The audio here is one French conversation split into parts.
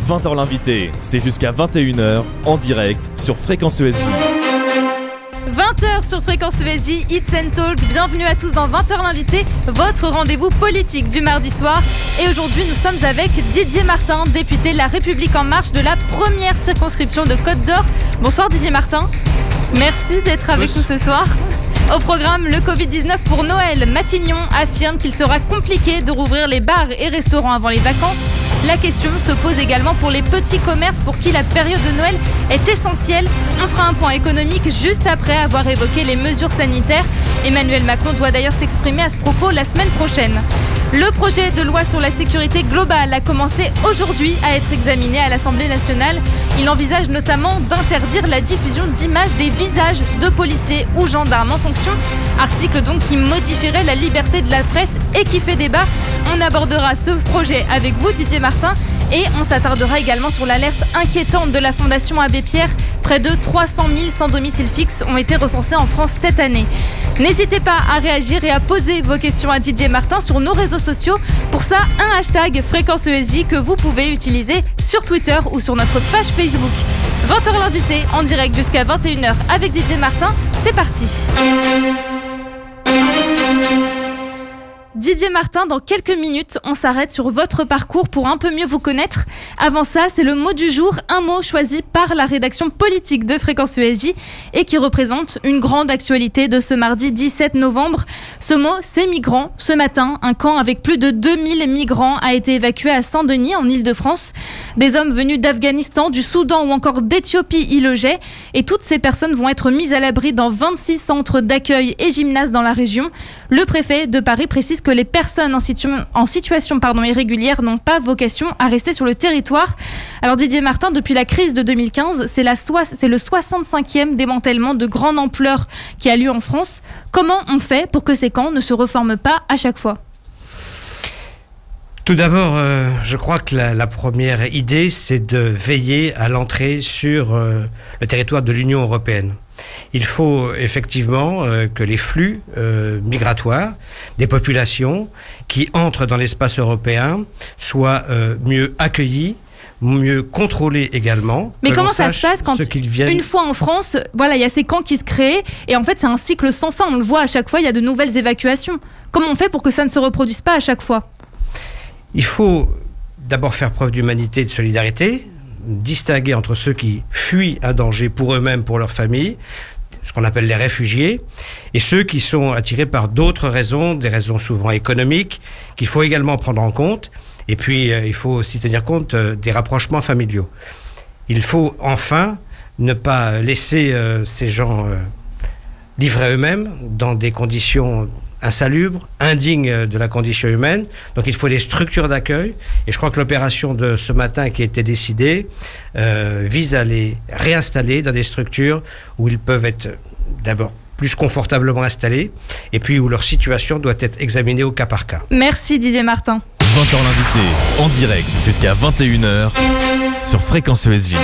20h l'invité, c'est jusqu'à 21h en direct sur Fréquence ESJ. 20h sur Fréquence ESJ, Hits and Talk. Bienvenue à tous dans 20h l'invité, votre rendez-vous politique du mardi soir. Et aujourd'hui, nous sommes avec Didier Martin, député de La République En Marche de la première circonscription de Côte d'Or. Bonsoir Didier Martin. Merci d'être avec nous ce soir. Au programme, le Covid-19 pour Noël. Matignon affirme qu'il sera compliqué de rouvrir les bars et restaurants avant les vacances. La question se pose également pour les petits commerces pour qui la période de Noël est essentielle. On fera un point économique juste après avoir évoqué les mesures sanitaires. Emmanuel Macron doit d'ailleurs s'exprimer à ce propos la semaine prochaine. Le projet de loi sur la sécurité globale a commencé aujourd'hui à être examiné à l'Assemblée nationale. Il envisage notamment d'interdire la diffusion d'images des visages de policiers ou gendarmes en fonction. Article donc qui modifierait la liberté de la presse et qui fait débat. On abordera ce projet avec vous Didier Martin et on s'attardera également sur l'alerte inquiétante de la Fondation Abbé Pierre. Près de 300 000 sans domicile fixe ont été recensés en France cette année. N'hésitez pas à réagir et à poser vos questions à Didier Martin sur nos réseaux sociaux. Pour ça, un hashtag Fréquence ESJ que vous pouvez utiliser sur Twitter ou sur notre page Facebook. 20h l'invité en direct jusqu'à 21h avec Didier Martin. C'est parti. Didier Martin, dans quelques minutes, on s'arrête sur votre parcours pour un peu mieux vous connaître. Avant ça, c'est le mot du jour, un mot choisi par la rédaction politique de Fréquence ESJ et qui représente une grande actualité de ce mardi 17 novembre. Ce mot, c'est migrant. Ce matin, un camp avec plus de 2000 migrants a été évacué à Saint-Denis, en Île-de-France. Des hommes venus d'Afghanistan, du Soudan ou encore d'Éthiopie y logeaient. Et toutes ces personnes vont être mises à l'abri dans 26 centres d'accueil et gymnases dans la région. Le préfet de Paris précise que les personnes en situation irrégulière n'ont pas vocation à rester sur le territoire. Alors Didier Martin, depuis la crise de 2015, c'est le 65e démantèlement de grande ampleur qui a lieu en France. Comment on fait pour que ces camps ne se reforment pas à chaque fois ? Tout d'abord, je crois que la première idée, c'est de veiller à l'entrée sur le territoire de l'Union européenne. Il faut effectivement que les flux migratoires des populations qui entrent dans l'espace européen soient mieux accueillis, mieux contrôlés également. Mais comment ça se passe quand, une fois en France, il y a ces camps qui se créent et en fait c'est un cycle sans fin, on le voit à chaque fois, il y a de nouvelles évacuations. Comment on fait pour que ça ne se reproduise pas à chaque fois ? Il faut d'abord faire preuve d'humanité et de solidarité, distinguer entre ceux qui fuient un danger pour eux-mêmes, pour leur famille, ce qu'on appelle les réfugiés, et ceux qui sont attirés par d'autres raisons, des raisons souvent économiques, qu'il faut également prendre en compte. Et puis, il faut aussi tenir compte des rapprochements familiaux. Il faut enfin ne pas laisser ces gens livrés eux-mêmes dans des conditions insalubres, indignes de la condition humaine. Donc il faut des structures d'accueil. Et je crois que l'opération de ce matin qui a été décidée vise à les réinstaller dans des structures où ils peuvent être d'abord plus confortablement installés et puis où leur situation doit être examinée au cas par cas. Merci Didier Martin. 20h l'invité, en direct jusqu'à 21h sur Fréquence ESJ.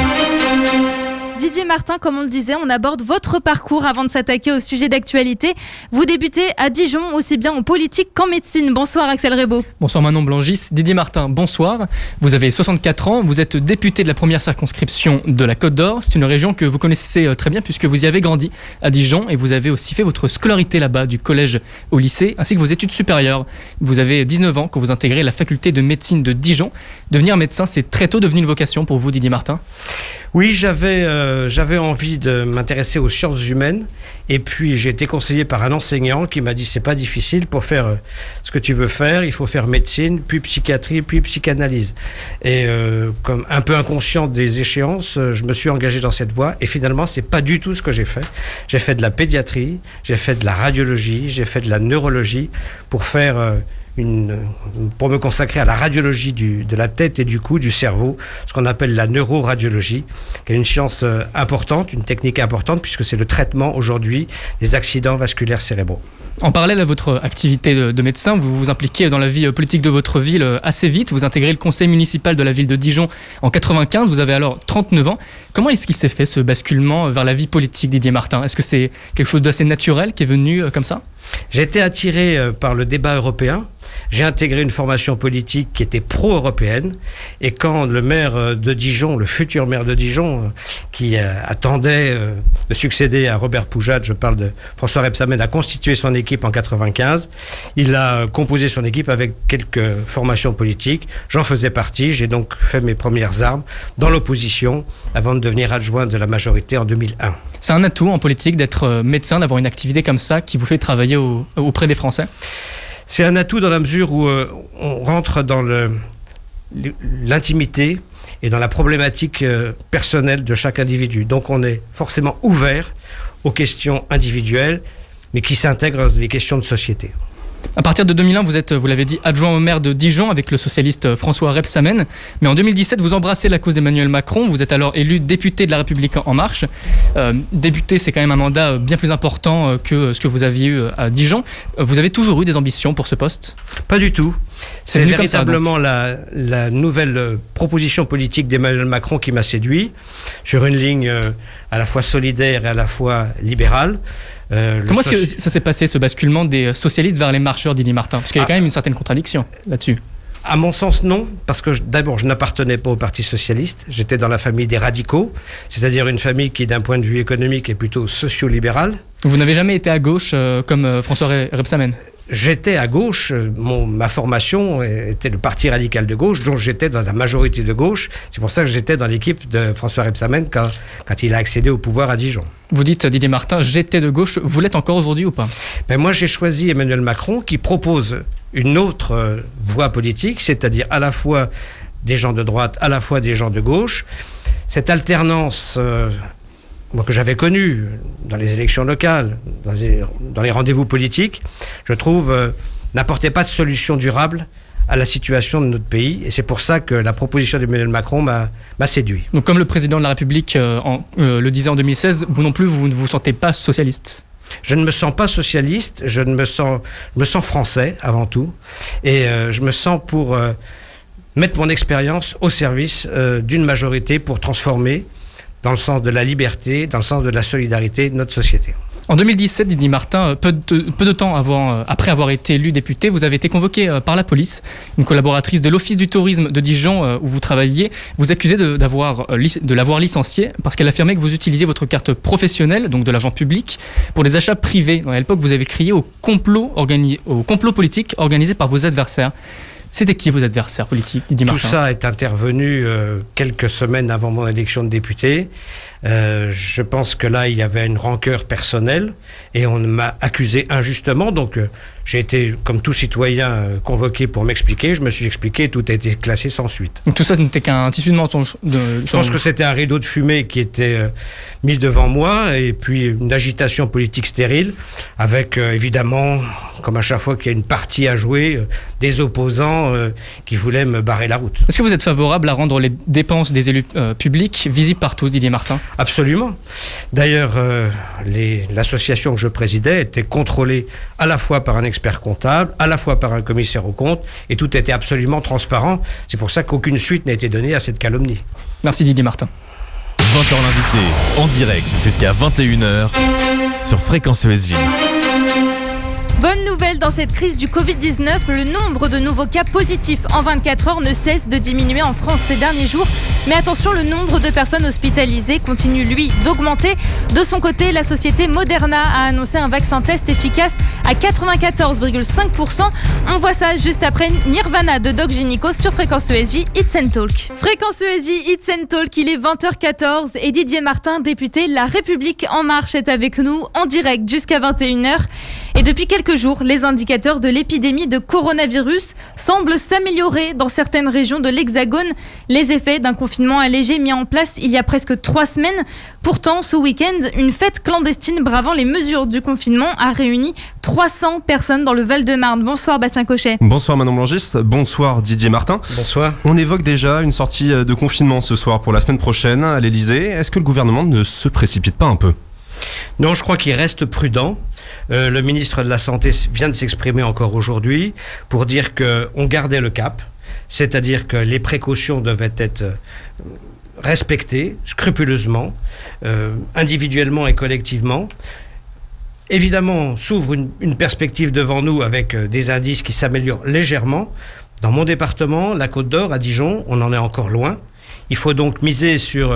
Didier Martin, comme on le disait, on aborde votre parcours avant de s'attaquer au sujet d'actualité. Vous débutez à Dijon, aussi bien en politique qu'en médecine. Bonsoir Axel Rebaud. Bonsoir Manon Blangis. Didier Martin, bonsoir. Vous avez 64 ans, vous êtes député de la première circonscription de la Côte d'Or. C'est une région que vous connaissez très bien puisque vous y avez grandi à Dijon et vous avez aussi fait votre scolarité là-bas, du collège au lycée, ainsi que vos études supérieures. Vous avez 19 ans quand vous intégrez la faculté de médecine de Dijon. Devenir médecin, c'est très tôt devenu une vocation pour vous, Didier Martin ? Oui, j'avais envie de m'intéresser aux sciences humaines et puis j'ai été conseillé par un enseignant qui m'a dit c'est pas difficile pour faire ce que tu veux faire, il faut faire médecine, puis psychiatrie, puis psychanalyse. Et comme un peu inconscient des échéances, je me suis engagé dans cette voie et finalement c'est pas du tout ce que j'ai fait. J'ai fait de la pédiatrie, j'ai fait de la radiologie, j'ai fait de la neurologie pour me consacrer à la radiologie de la tête et du cou, du cerveau, ce qu'on appelle la neuroradiologie, qui est une science importante, une technique importante, puisque c'est le traitement aujourd'hui des accidents vasculaires cérébraux. En parallèle à votre activité de médecin, vous vous impliquez dans la vie politique de votre ville assez vite. Vous intégrez le conseil municipal de la ville de Dijon en 95. Vous avez alors 39 ans. Comment est-ce qu'il s'est fait ce basculement vers la vie politique, Didier Martin ? Est-ce que c'est quelque chose d'assez naturel qui est venu comme ça ? J'ai été attiré par le débat européen. J'ai intégré une formation politique qui était pro-européenne. Et quand le maire de Dijon, le futur maire de Dijon, qui attendait de succéder à Robert Poujade, je parle de François Rebsamen, a constitué son équipe en 95. Il a composé son équipe avec quelques formations politiques. J'en faisais partie. J'ai donc fait mes premières armes dans l'opposition avant de devenir adjoint de la majorité en 2001. C'est un atout en politique d'être médecin, d'avoir une activité comme ça qui vous fait travailler auprès des Français? C'est un atout dans la mesure où on rentre dans l'intimité et dans la problématique personnelle de chaque individu. Donc on est forcément ouvert aux questions individuelles, mais qui s'intègrent dans les questions de société. À partir de 2001, vous êtes, vous l'avez dit, adjoint au maire de Dijon avec le socialiste François Rebsamen. Mais en 2017, vous embrassez la cause d'Emmanuel Macron. Vous êtes alors élu député de La République En Marche. Député, c'est quand même un mandat bien plus important que ce que vous aviez eu à Dijon. Vous avez toujours eu des ambitions pour ce poste? Pas du tout. C'est véritablement la nouvelle proposition politique d'Emmanuel Macron qui m'a séduit, sur une ligne à la fois solidaire et à la fois libérale. Comment est-ce que ça s'est passé, ce basculement des socialistes vers les marcheurs, Didier Martin? Parce qu'il y a quand même une certaine contradiction là-dessus. À mon sens, non, parce que d'abord, je n'appartenais pas au Parti socialiste. J'étais dans la famille des radicaux, c'est-à-dire une famille qui, d'un point de vue économique, est plutôt socio-libérale. Vous n'avez jamais été à gauche comme François Rebsamen? J'étais à gauche, ma formation était le Parti radical de gauche, donc j'étais dans la majorité de gauche. C'est pour ça que j'étais dans l'équipe de François Rebsamen quand il a accédé au pouvoir à Dijon. Vous dites, Didier Martin, j'étais de gauche. Vous l'êtes encore aujourd'hui ou pas? Moi, j'ai choisi Emmanuel Macron qui propose une autre voie politique, c'est-à-dire à la fois des gens de droite, à la fois des gens de gauche. Cette alternance que j'avais connue dans les élections locales, dans les rendez-vous politiques, je trouve, n'apportait pas de solution durable à la situation de notre pays. Et c'est pour ça que la proposition d'Emmanuel Macron m'a séduit. Donc comme le président de la République le disait en 2016, vous non plus, vous ne vous sentez pas socialiste? Je ne me sens pas socialiste, je me sens français avant tout. Et je me sens pour mettre mon expérience au service d'une majorité pour transformer dans le sens de la liberté, dans le sens de la solidarité de notre société. En 2017, Didier Martin, peu de temps après avoir été élu député, vous avez été convoqué par la police. Une collaboratrice de l'Office du tourisme de Dijon où vous travailliez, vous accusez de l'avoir licencié parce qu'elle affirmait que vous utilisiez votre carte professionnelle, donc de l'argent public, pour des achats privés. À l'époque, vous avez crié au complot politique organisé par vos adversaires. C'était qui vos adversaires politiques, Didier Martin? Tout ça est intervenu quelques semaines avant mon élection de député. Je pense que là, il y avait une rancœur personnelle et on m'a accusé injustement. Donc, j'ai été, comme tout citoyen, convoqué pour m'expliquer. Je me suis expliqué, tout a été classé sans suite. Donc tout ça n'était qu'un tissu de mensonge? Je pense que c'était un rideau de fumée qui était mis devant moi et puis une agitation politique stérile avec, évidemment, comme à chaque fois qu'il y a une partie à jouer, des opposants qui voulaient me barrer la route. Est-ce que vous êtes favorable à rendre les dépenses des élus publics visibles par tous, Didier Martin? Absolument. D'ailleurs, l'association que je présidais était contrôlée à la fois par un expert comptable, à la fois par un commissaire aux comptes, et tout était absolument transparent. C'est pour ça qu'aucune suite n'a été donnée à cette calomnie. Merci Didier Martin. 20h l'invité, en direct jusqu'à 21h sur Fréquence ESV. Bonne nouvelle dans cette crise du Covid-19, le nombre de nouveaux cas positifs en 24 heures ne cesse de diminuer en France ces derniers jours. Mais attention, le nombre de personnes hospitalisées continue lui d'augmenter. De son côté, la société Moderna a annoncé un vaccin test efficace à 94,5%. On voit ça juste après Nirvana de Doc Gynéco sur Fréquence ESJ, It's and Talk. Fréquence ESJ, It's and Talk, il est 20h14 et Didier Martin, député La République En Marche, est avec nous en direct jusqu'à 21h. Et depuis quelques jours, les indicateurs de l'épidémie de coronavirus semblent s'améliorer dans certaines régions de l'Hexagone. Les effets d'un confinement allégé mis en place il y a presque 3 semaines. Pourtant, ce week-end, une fête clandestine bravant les mesures du confinement a réuni 300 personnes dans le Val-de-Marne. Bonsoir Bastien Cochet. Bonsoir Manon Blangis, bonsoir Didier Martin. Bonsoir. On évoque déjà une sortie de confinement ce soir pour la semaine prochaine à l'Elysée. Est-ce que le gouvernement ne se précipite pas un peu ? Non, je crois qu'il reste prudent. Le ministre de la Santé vient de s'exprimer encore aujourd'hui pour dire qu'on gardait le cap, c'est-à-dire que les précautions devaient être respectées scrupuleusement, individuellement et collectivement, Évidemment, s'ouvre une perspective devant nous avec des indices qui s'améliorent légèrement. Dans mon département, la Côte d'Or, à Dijon, on en est encore loin. Il faut donc miser sur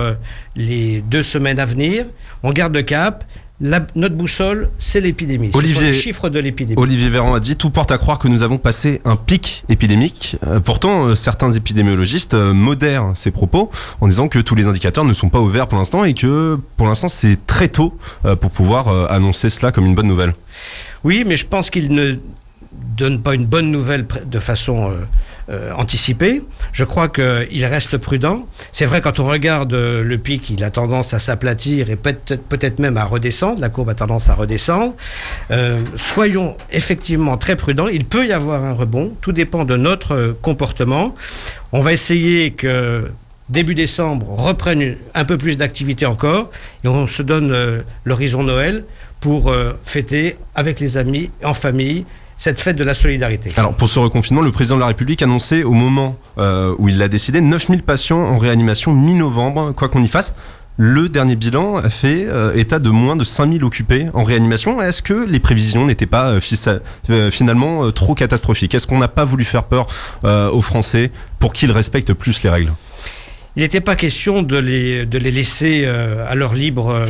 les 2 semaines à venir. On garde le cap. Notre boussole, c'est l'épidémie. C'est le chiffre de l'épidémie. Olivier Véran a dit « Tout porte à croire que nous avons passé un pic épidémique ». Pourtant, certains épidémiologistes modèrent ces propos en disant que tous les indicateurs ne sont pas au vert pour l'instant et que pour l'instant, c'est très tôt pour pouvoir annoncer cela comme une bonne nouvelle. Oui, mais je pense qu'il ne donne pas une bonne nouvelle de façon anticipée. Je crois qu'il reste prudent. C'est vrai, quand on regarde le pic, il a tendance à s'aplatir et peut-être même à redescendre. La courbe a tendance à redescendre. Soyons effectivement très prudents. Il peut y avoir un rebond. Tout dépend de notre comportement. On va essayer que début décembre reprenne un peu plus d'activité encore. Et on se donne l'horizon Noël pour fêter avec les amis, en famille, cette fête de la solidarité. Alors pour ce reconfinement, le président de la République annonçait au moment où il l'a décidé 9000 patients en réanimation mi-novembre, quoi qu'on y fasse. Le dernier bilan a fait état de moins de 5000 occupés en réanimation. Est-ce que les prévisions n'étaient pas finalement trop catastrophiques? Est-ce qu'on n'a pas voulu faire peur aux Français pour qu'ils respectent plus les règles? Il n'était pas question de les laisser à leur libre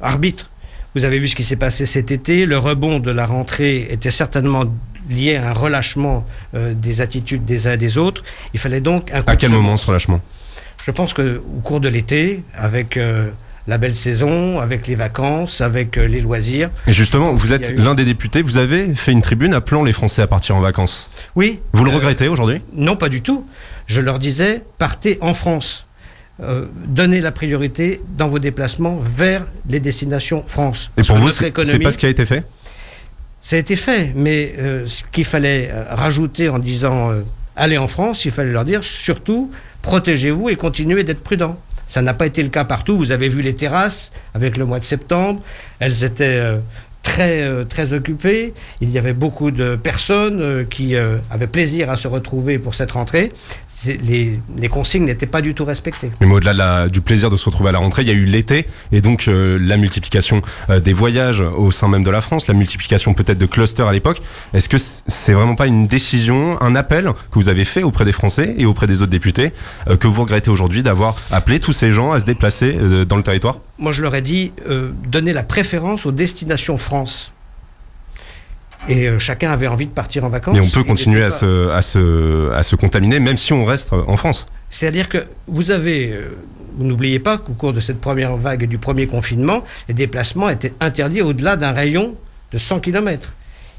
arbitre. Vous avez vu ce qui s'est passé cet été. Le rebond de la rentrée était certainement lié à un relâchement des attitudes des uns et des autres. Il fallait donc un coup À quel moment ce relâchement? Je pense qu'au cours de l'été, avec la belle saison, avec les vacances, avec les loisirs. Et justement, vous êtes l'un des députés. Vous avez fait une tribune appelant les Français à partir en vacances. Oui. Vous le regrettez aujourd'hui? Non, pas du tout. Je leur disais, partez en France. Donnez la priorité dans vos déplacements vers les destinations France. Et pour vous, c'est pas ce qui a été fait? Ça a été fait, mais ce qu'il fallait rajouter en disant allez en France, il fallait leur dire surtout protégez-vous et continuez d'être prudents. Ça n'a pas été le cas partout. Vous avez vu les terrasses avec le mois de septembre, elles étaient très occupées. Il y avait beaucoup de personnes qui avaient plaisir à se retrouver pour cette rentrée. Les consignes n'étaient pas du tout respectées. Mais au-delà du plaisir de se retrouver à la rentrée, il y a eu l'été et donc la multiplication des voyages au sein même de la France, la multiplication peut-être de clusters à l'époque. Est-ce que c'est vraiment pas une décision, un appel que vous avez fait auprès des Français et auprès des autres députés que vous regrettez aujourd'hui d'avoir appelé tous ces gens à se déplacer dans le territoire? Moi, je leur ai dit donner la préférence aux destinations France. Et chacun avait envie de partir en vacances. Mais on peut continuer à se contaminer même si on reste en France. C'est-à-dire que vous n'oubliez pas qu'au cours de cette première vague et du premier confinement, les déplacements étaient interdits au-delà d'un rayon de 100 km.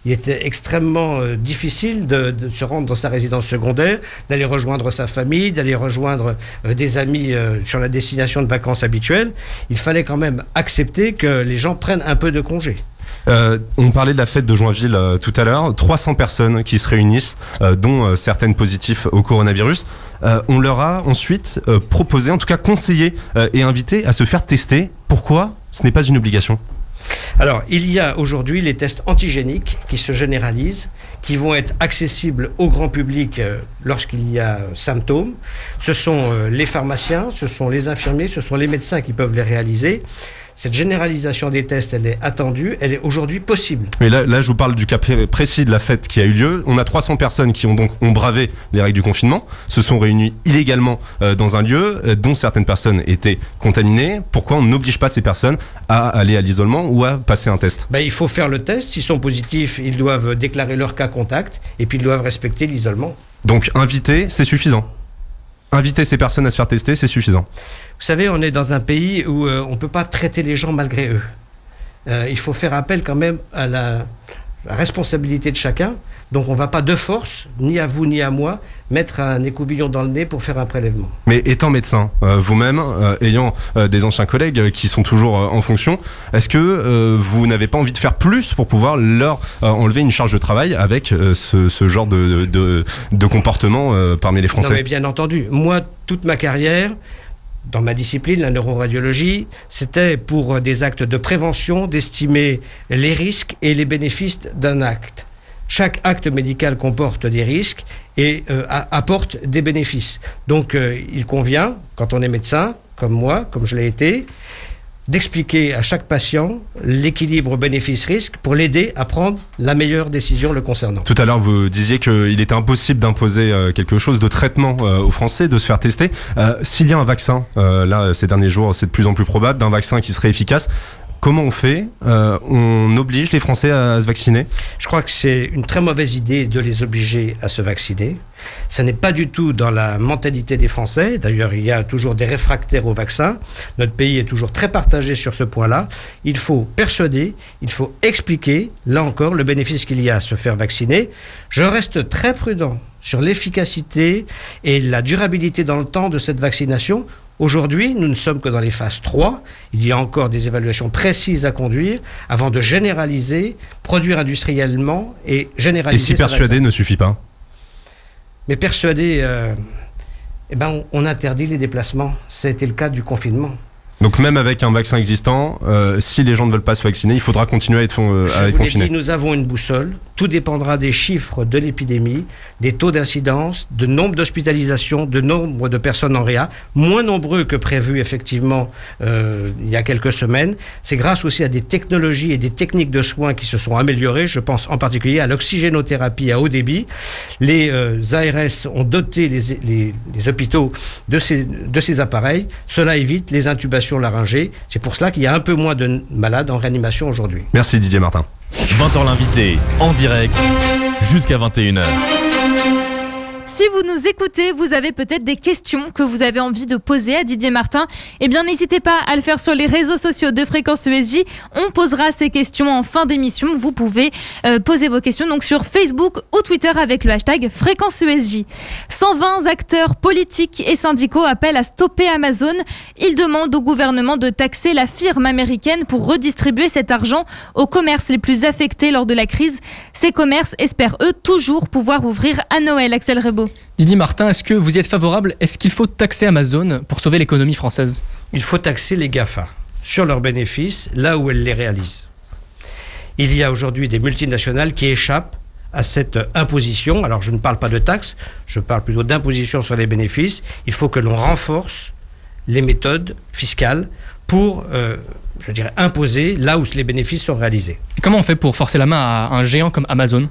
Il était extrêmement difficile de se rendre dans sa résidence secondaire, d'aller rejoindre sa famille, d'aller rejoindre des amis sur la destination de vacances habituelle. Il fallait quand même accepter que les gens prennent un peu de congé. On parlait de la fête de Joinville tout à l'heure, 300 personnes qui se réunissent, dont certaines positives au coronavirus. On leur a ensuite proposé, en tout cas conseillé et invité à se faire tester. Pourquoi ce n'est pas une obligation ? Alors, il y a aujourd'hui les tests antigéniques qui se généralisent, qui vont être accessibles au grand public lorsqu'il y a symptômes. Ce sont les pharmaciens, ce sont les infirmiers, ce sont les médecins qui peuvent les réaliser. Cette généralisation des tests, elle est attendue, elle est aujourd'hui possible. Mais là, je vous parle du cas précis de la fête qui a eu lieu. On a 300 personnes qui ont bravé les règles du confinement, se sont réunies illégalement dans un lieu dont certaines personnes étaient contaminées. Pourquoi on n'oblige pas ces personnes à aller à l'isolement ou à passer un test ? Il faut faire le test. S'ils sont positifs, ils doivent déclarer leur cas contact et puis ils doivent respecter l'isolement. Donc inviter, c'est suffisant. Inviter ces personnes à se faire tester, c'est suffisant. Vous savez, on est dans un pays où on ne peut pas traiter les gens malgré eux. Il faut faire appel quand même à la responsabilité de chacun. Donc on ne va pas de force, ni à vous ni à moi, mettre un écoubillon dans le nez pour faire un prélèvement. Mais étant médecin, vous-même, ayant des anciens collègues qui sont toujours en fonction, est-ce que vous n'avez pas envie de faire plus pour pouvoir leur enlever une charge de travail avec ce genre de comportement parmi les Français ? Non mais bien entendu, moi, toute ma carrière, dans ma discipline, la neuroradiologie, c'était pour des actes de prévention, d'estimer les risques et les bénéfices d'un acte. Chaque acte médical comporte des risques et apporte des bénéfices. Donc il convient, quand on est médecin, comme moi, comme je l'ai été, d'expliquer à chaque patient l'équilibre bénéfice-risque pour l'aider à prendre la meilleure décision le concernant. Tout à l'heure, vous disiez qu'il était impossible d'imposer quelque chose de traitement aux Français, de se faire tester. S'il y a un vaccin, là, ces derniers jours, c'est de plus en plus probable, d'un vaccin qui serait efficace, comment on fait? On oblige les Français à se vacciner? Je crois que c'est une très mauvaise idée de les obliger à se vacciner. Ça n'est pas du tout dans la mentalité des Français. D'ailleurs, il y a toujours des réfractaires au vaccin. Notre pays est toujours très partagé sur ce point-là. Il faut persuader, il faut expliquer, là encore, le bénéfice qu'il y a à se faire vacciner. Je reste très prudent sur l'efficacité et la durabilité dans le temps de cette vaccination. Aujourd'hui, nous ne sommes que dans les phases 3. Il y a encore des évaluations précises à conduire avant de généraliser, produire industriellement et généraliser. Et si persuader ne suffit pas? Mais persuader, on interdit les déplacements. Ça a été le cas du confinement. Donc même avec un vaccin existant, si les gens ne veulent pas se vacciner, il faudra continuer à être confinés. Nous avons une boussole. Tout dépendra des chiffres de l'épidémie, des taux d'incidence, de nombre d'hospitalisations, de nombre de personnes en réa, moins nombreux que prévu effectivement il y a quelques semaines. C'est grâce aussi à des technologies et des techniques de soins qui se sont améliorées. Je pense en particulier à l'oxygénothérapie à haut débit. Les ARS ont doté les hôpitaux de ces appareils. Cela évite les intubations laryngées. C'est pour cela qu'il y a un peu moins de malades en réanimation aujourd'hui. Merci Didier Martin. 20h l'invité, en direct, jusqu'à 21h. Si vous nous écoutez, vous avez peut-être des questions que vous avez envie de poser à Didier Martin. Eh bien, n'hésitez pas à le faire sur les réseaux sociaux de Fréquence ESJ. On posera ces questions en fin d'émission. Vous pouvez poser vos questions donc sur Facebook ou Twitter avec le hashtag Fréquence ESJ. 120 acteurs politiques et syndicaux appellent à stopper Amazon. Ils demandent au gouvernement de taxer la firme américaine pour redistribuer cet argent aux commerces les plus affectés lors de la crise. Ces commerces espèrent, eux, toujours pouvoir ouvrir à Noël. Axel Rebaud. Didier Martin, est-ce que vous y êtes favorable? Est-ce qu'il faut taxer Amazon pour sauver l'économie française? Il faut taxer les GAFA sur leurs bénéfices, là où elles les réalisent. Il y a aujourd'hui des multinationales qui échappent à cette imposition. Alors je ne parle pas de taxes, je parle plutôt d'imposition sur les bénéfices. Il faut que l'on renforce les méthodes fiscales pour, imposer là où les bénéfices sont réalisés. Comment on fait pour forcer la main à un géant comme Amazon?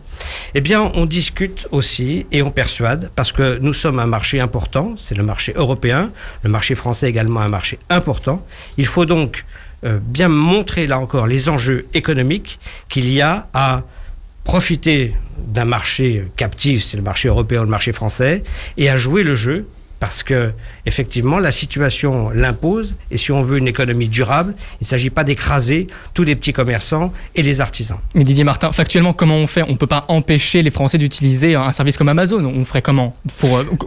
Eh bien, on discute aussi et on persuade, parce que nous sommes un marché important, c'est le marché européen, le marché français également un marché important. Il faut donc bien montrer, là encore, les enjeux économiques qu'il y a à profiter d'un marché captif, c'est le marché européen ou le marché français, et à jouer le jeu, parce que effectivement la situation l'impose, et si on veut une économie durable, il ne s'agit pas d'écraser tous les petits commerçants et les artisans. Mais Didier Martin, factuellement, comment on fait? On ne peut pas empêcher les Français d'utiliser un service comme Amazon. On ferait comment?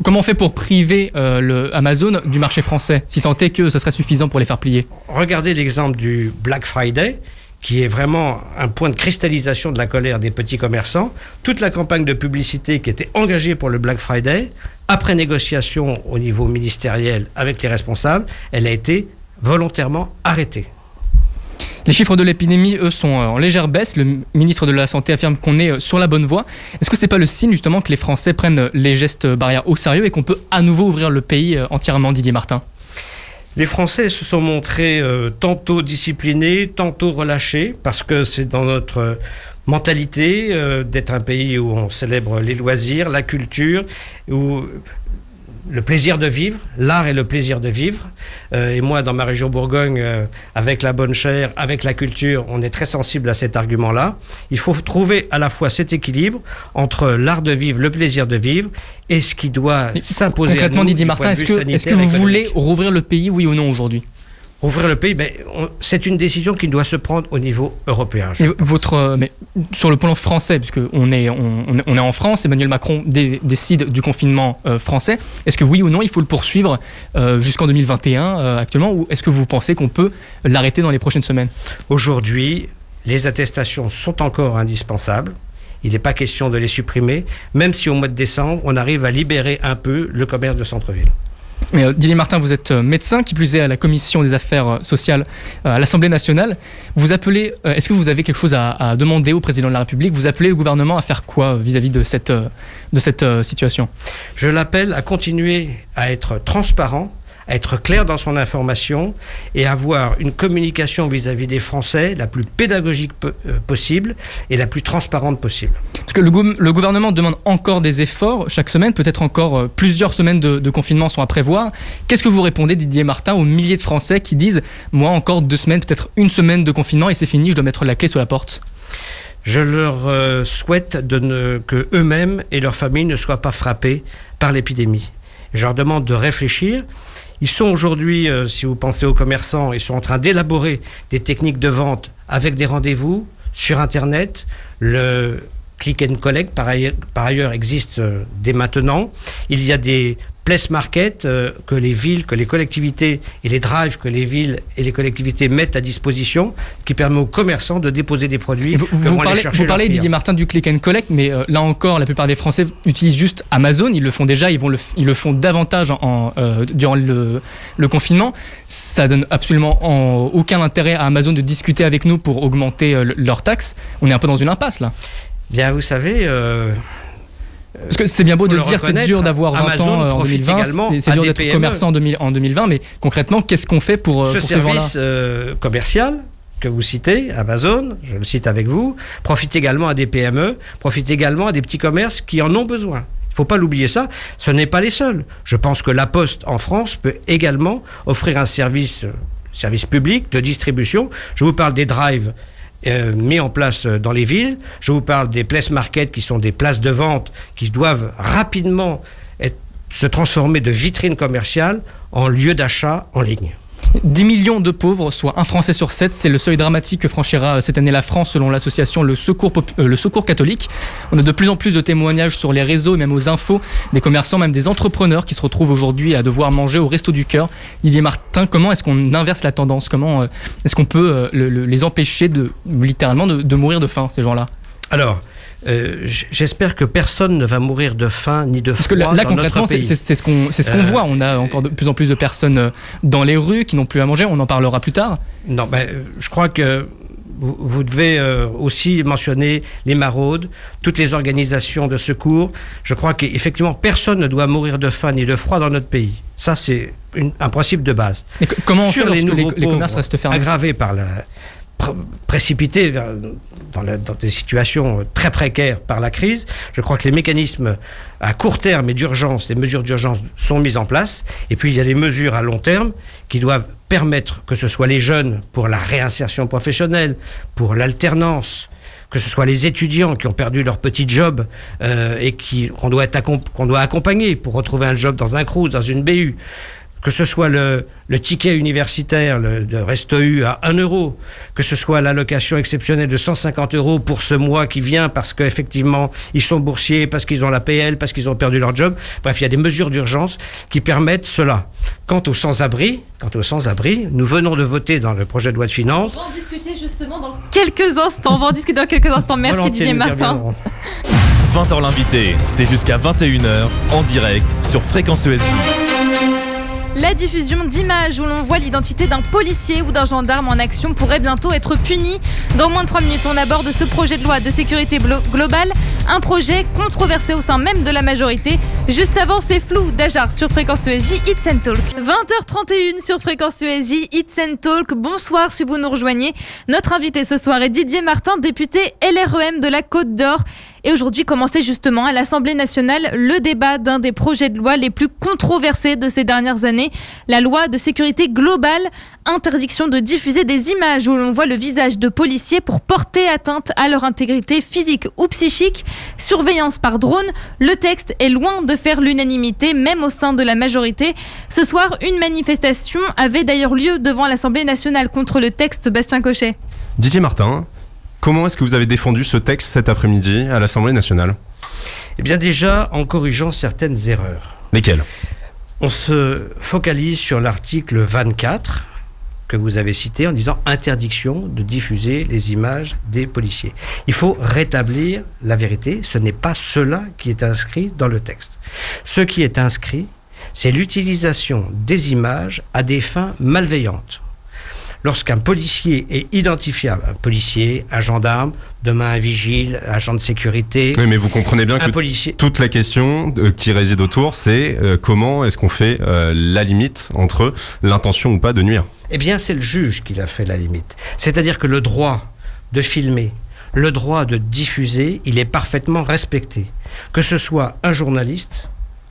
Comment on fait pour priver Amazon du marché français, si tant est que ça serait suffisant pour les faire plier? Regardez l'exemple du Black Friday, qui est vraiment un point de cristallisation de la colère des petits commerçants. Toute la campagne de publicité qui était engagée pour le Black Friday, après négociation au niveau ministériel avec les responsables, elle a été volontairement arrêtée. Les chiffres de l'épidémie, eux, sont en légère baisse. Le ministre de la Santé affirme qu'on est sur la bonne voie. Est-ce que ce n'est pas le signe, justement, que les Français prennent les gestes barrières au sérieux et qu'on peut à nouveau ouvrir le pays entièrement, Didier Martin? Les Français se sont montrés tantôt disciplinés, tantôt relâchés, parce que c'est dans notre mentalité d'être un pays où on célèbre les loisirs, la culture, où le plaisir de vivre, l'art et le plaisir de vivre. Et moi, dans ma région Bourgogne, avec la bonne chère, avec la culture, on est très sensible à cet argument-là. Il faut trouver à la fois cet équilibre entre l'art de vivre, le plaisir de vivre, et ce qui doit s'imposer à nous. Concrètement, Didier Martin, est-ce que vous voulez rouvrir le pays, oui ou non, aujourd'hui? Ouvrir le pays, c'est une décision qui doit se prendre au niveau européen. Mais sur le plan français, puisque on est en France, Emmanuel Macron décide du confinement français. Est-ce que oui ou non, il faut le poursuivre jusqu'en 2021 actuellement, ou est-ce que vous pensez qu'on peut l'arrêter dans les prochaines semaines? Aujourd'hui, les attestations sont encore indispensables. Il n'est pas question de les supprimer, même si au mois de décembre, on arrive à libérer un peu le commerce de centre-ville. Mais Didier Martin, vous êtes médecin, qui plus est à la Commission des affaires sociales à l'Assemblée nationale. Vous appelez, est-ce que vous avez quelque chose à demander au président de la République? Vous appelez le gouvernement à faire quoi vis-à-vis de cette situation? Je l'appelle à continuer à être transparent, à être clair dans son information et avoir une communication vis-à-vis des Français la plus pédagogique possible et la plus transparente possible. Parce que le gouvernement demande encore des efforts chaque semaine, peut-être encore plusieurs semaines de confinement sont à prévoir. Qu'est-ce que vous répondez, Didier Martin, aux milliers de Français qui disent « Moi, encore 2 semaines, peut-être 1 semaine de confinement et c'est fini, je dois mettre la clé sous la porte ». Je leur souhaite que eux-mêmes et leurs familles ne soient pas frappés par l'épidémie. Je leur demande de réfléchir. Ils sont aujourd'hui, si vous pensez aux commerçants, ils sont en train d'élaborer des techniques de vente avec des rendez-vous sur Internet. Le click and collect, par ailleurs, existe dès maintenant. Il y a des place market que les villes, que les collectivités et les drives que les villes et les collectivités mettent à disposition, qui permet aux commerçants de déposer des produits. Vous parlez, Didier Martin, du click and collect, mais là encore, la plupart des Français utilisent juste Amazon. Ils le font déjà, ils le font davantage durant le confinement. Ça donne absolument aucun intérêt à Amazon de discuter avec nous pour augmenter leurs taxes. On est un peu dans une impasse là. Bien, vous savez... Parce que c'est bien beau de dire c'est dur d'avoir 20 ans en 2020, c'est dur d'être commerçant en 2020, mais concrètement, qu'est-ce qu'on fait pour ces gens-là ? Ce service commercial que vous citez, Amazon, je le cite avec vous, profite également à des PME, profite également à des petits commerces qui en ont besoin. Il ne faut pas l'oublier ça, ce n'est pas les seuls. Je pense que La Poste en France peut également offrir un service public de distribution. Je vous parle des drives mis en place dans les villes. Je vous parle des place market qui sont des places de vente qui doivent rapidement se transformer de vitrines commerciales en lieux d'achat en ligne. 10 millions de pauvres, soit un Français sur 7, c'est le seuil dramatique que franchira cette année la France selon l'association le Secours catholique. On a de plus en plus de témoignages sur les réseaux et même aux infos, des commerçants, même des entrepreneurs qui se retrouvent aujourd'hui à devoir manger au Resto du Cœur. Didier Martin, comment est-ce qu'on inverse la tendance ? Comment est-ce qu'on peut les empêcher littéralement de mourir de faim, ces gens-là ? Alors, j'espère que personne ne va mourir de faim ni de froid. Parce que là, dans concrètement, notre pays. c'est ce qu'on voit. On a encore de plus en plus de personnes dans les rues qui n'ont plus à manger. On en parlera plus tard. Non, je crois que vous devez aussi mentionner les maraudes, toutes les organisations de secours. Je crois qu'effectivement, personne ne doit mourir de faim ni de froid dans notre pays. Ça, c'est un principe de base. Mais comment on fait lorsque les commerces restent fermés ? Aggravés par précipités dans des situations très précaires par la crise. Je crois que les mécanismes à court terme et d'urgence, les mesures d'urgence sont mises en place. Et puis, il y a les mesures à long terme qui doivent permettre que ce soit les jeunes pour la réinsertion professionnelle, pour l'alternance, que ce soit les étudiants qui ont perdu leur petit job et qu'on doit accompagner pour retrouver un job dans un Crous, dans une BU. Que ce soit le ticket universitaire de Resto U à 1 euro, que ce soit l'allocation exceptionnelle de 150 € pour ce mois qui vient parce qu'effectivement ils sont boursiers, parce qu'ils ont la PL, parce qu'ils ont perdu leur job. Bref, il y a des mesures d'urgence qui permettent cela. Quant aux sans-abri, nous venons de voter dans le projet de loi de finances. On va en discuter justement dans quelques instants. Merci Didier Martin. 20h l'invité, c'est jusqu'à 21h en direct sur Fréquence ESJ. La diffusion d'images où l'on voit l'identité d'un policier ou d'un gendarme en action pourrait bientôt être punie. Dans moins de 3 minutes, on aborde ce projet de loi de sécurité globale, un projet controversé au sein même de la majorité. Juste avant, c'est Flou d'Ajar sur Fréquence ESJ, It's and Talk. 20h31 sur Fréquence ESJ, It's and Talk. Bonsoir si vous nous rejoignez. Notre invité ce soir est Didier Martin, député LREM de la Côte d'Or. Et aujourd'hui commençait justement à l'Assemblée nationale le débat d'un des projets de loi les plus controversés de ces dernières années, la loi de sécurité globale, interdiction de diffuser des images où l'on voit le visage de policiers pour porter atteinte à leur intégrité physique ou psychique, surveillance par drone. Le texte est loin de faire l'unanimité, même au sein de la majorité. Ce soir, une manifestation avait d'ailleurs lieu devant l'Assemblée nationale contre le texte. Bastien Cochet. Didier Martin, comment est-ce que vous avez défendu ce texte cet après-midi à l'Assemblée nationale ? Eh bien déjà, en corrigeant certaines erreurs. Lesquelles ? On se focalise sur l'article 24 que vous avez cité en disant interdiction de diffuser les images des policiers. Il faut rétablir la vérité, ce n'est pas cela qui est inscrit dans le texte. Ce qui est inscrit, c'est l'utilisation des images à des fins malveillantes. lorsqu'un policier est identifiable, un policier, un gendarme, demain un vigile, un agent de sécurité... Oui, mais vous comprenez bien que policier... toute la question qui réside autour, c'est comment est-ce qu'on fait la limite entre l'intention ou pas de nuire? Eh bien, c'est le juge qui a fait la limite. C'est-à-dire que le droit de filmer, le droit de diffuser, il est parfaitement respecté. Que ce soit un journaliste,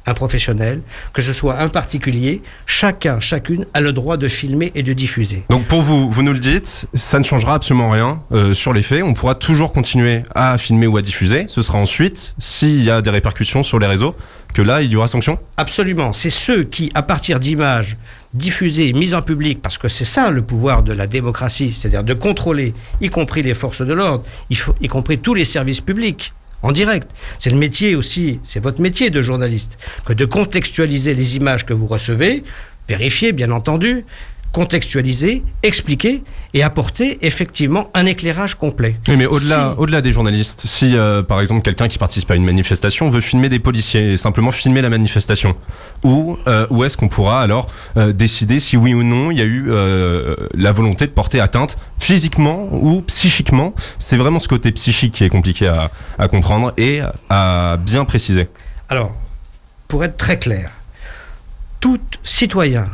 un professionnel, que ce soit un particulier, chacune a le droit de filmer et de diffuser. Donc pour vous, vous nous le dites, ça ne changera absolument rien sur les faits. On pourra toujours continuer à filmer ou à diffuser. Ce sera ensuite, s'il y a des répercussions sur les réseaux, que là, il y aura sanction? Absolument. C'est ceux qui, à partir d'images diffusées, mises en public, parce que c'est ça le pouvoir de la démocratie, c'est-à-dire de contrôler, y compris les forces de l'ordre, y compris tous les services publics, en direct. C'est le métier aussi, c'est votre métier de journaliste, que de contextualiser les images que vous recevez, vérifier bien entendu, contextualiser, expliquer et apporter effectivement un éclairage complet. Oui, mais au-delà des journalistes, si par exemple quelqu'un qui participe à une manifestation veut filmer des policiers et simplement filmer la manifestation, où est-ce qu'on pourra alors décider si oui ou non il y a eu la volonté de porter atteinte physiquement ou psychiquement? C'est vraiment ce côté psychique qui est compliqué à comprendre et à bien préciser. Alors, pour être très clair, tout citoyen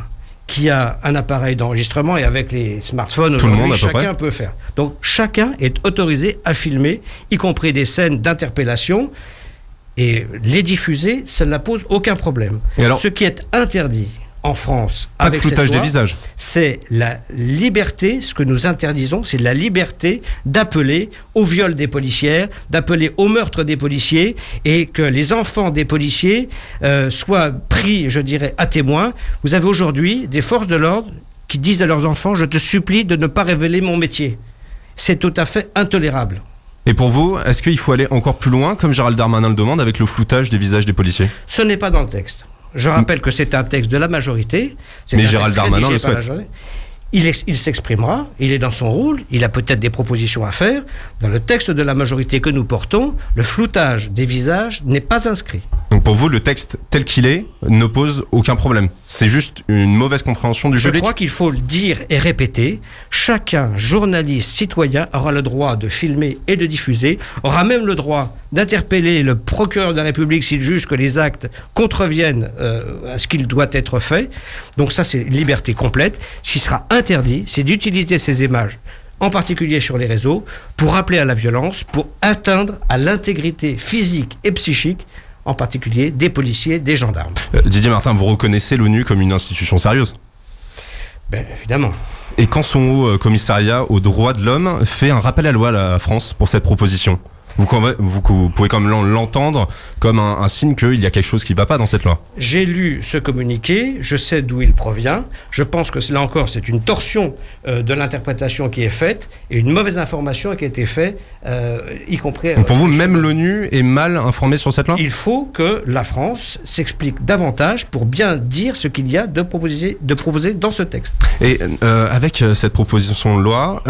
qui a un appareil d'enregistrement, et avec les smartphones aujourd'hui, chacun peut faire. Donc chacun est autorisé à filmer, y compris des scènes d'interpellation, et les diffuser, ça ne pose aucun problème. Et alors, ce qui est interdit en France, pas de floutage des visages, c'est la liberté, ce que nous interdisons, c'est la liberté d'appeler au viol des policières, d'appeler au meurtre des policiers, et que les enfants des policiers soient pris, je dirais, à témoin. Vous avez aujourd'hui des forces de l'ordre qui disent à leurs enfants « Je te supplie de ne pas révéler mon métier ». C'est tout à fait intolérable. Et pour vous, est-ce qu'il faut aller encore plus loin, comme Gérald Darmanin le demande, avec le floutage des visages des policiers? Ce n'est pas dans le texte. Je rappelle que c'est un texte de la majorité. Mais Gérald Darmanin le souhaite. Il s'exprimera, il est dans son rôle, il a peut-être des propositions à faire. Dans le texte de la majorité que nous portons, le floutage des visages n'est pas inscrit. Donc pour vous, le texte tel qu'il est ne pose aucun problème. C'est juste une mauvaise compréhension du public. Je crois qu'il faut le dire et répéter. Chacun, journaliste, citoyen, aura le droit de filmer et de diffuser, aura même le droit d'interpeller le procureur de la République s'il juge que les actes contreviennent à ce qu'il doit être fait. Donc ça, c'est une liberté complète. Ce qui sera interdit, c'est d'utiliser ces images, en particulier sur les réseaux, pour appeler à la violence, pour atteindre à l'intégrité physique et psychique, en particulier des policiers, des gendarmes. Didier Martin, vous reconnaissez l'ONU comme une institution sérieuse? Ben, évidemment. Et quand son haut commissariat aux droits de l'homme fait un rappel à la loi à la France pour cette proposition, vous pouvez quand même l'entendre comme un signe qu'il y a quelque chose qui ne va pas dans cette loi? J'ai lu ce communiqué, je sais d'où il provient. Je pense que là encore, c'est une torsion de l'interprétation qui est faite et une mauvaise information qui a été faite, y compris... Donc pour vous, même l'ONU est mal informée sur cette loi? Il faut que la France s'explique davantage pour bien dire ce qu'il y a de proposé dans ce texte. Et avec cette proposition de loi,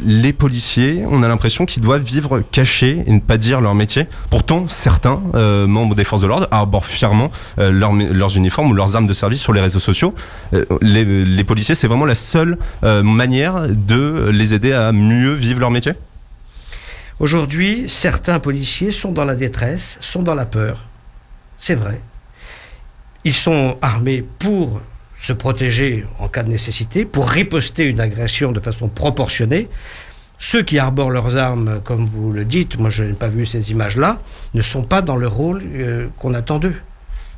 les policiers, on a l'impression qu'ils doivent vivre cachés et ne pas dire leur métier. Pourtant, certains membres des forces de l'ordre arborent fièrement leurs uniformes ou leurs armes de service sur les réseaux sociaux. Les policiers, c'est vraiment la seule manière de les aider à mieux vivre leur métier? Aujourd'hui, certains policiers sont dans la détresse, sont dans la peur. C'est vrai. Ils sont armés pour se protéger en cas de nécessité, pour riposter une agression de façon proportionnée. Ceux qui arborent leurs armes, comme vous le dites, moi je n'ai pas vu ces images-là, ne sont pas dans le rôle qu'on attend d'eux.